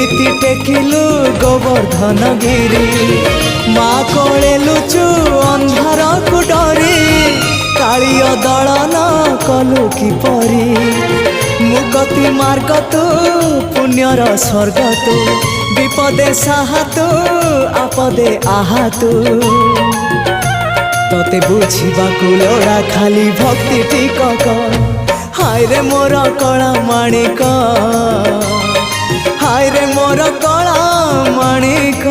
केमिति टेकिलु गोवर्धन गिरी माँ कोले लुचु अंधार को डरी कालिय दलन कलु किपरि मुगति मार्ग तू पुण्यर स्वर्ग तू विपदे साहा तू आपदे आहा तू तोते बुझिबाकु लोड़ा खाली भक्ति टिकक हाय रे मोर कला माणिक हाय रे मोर कला माणिक।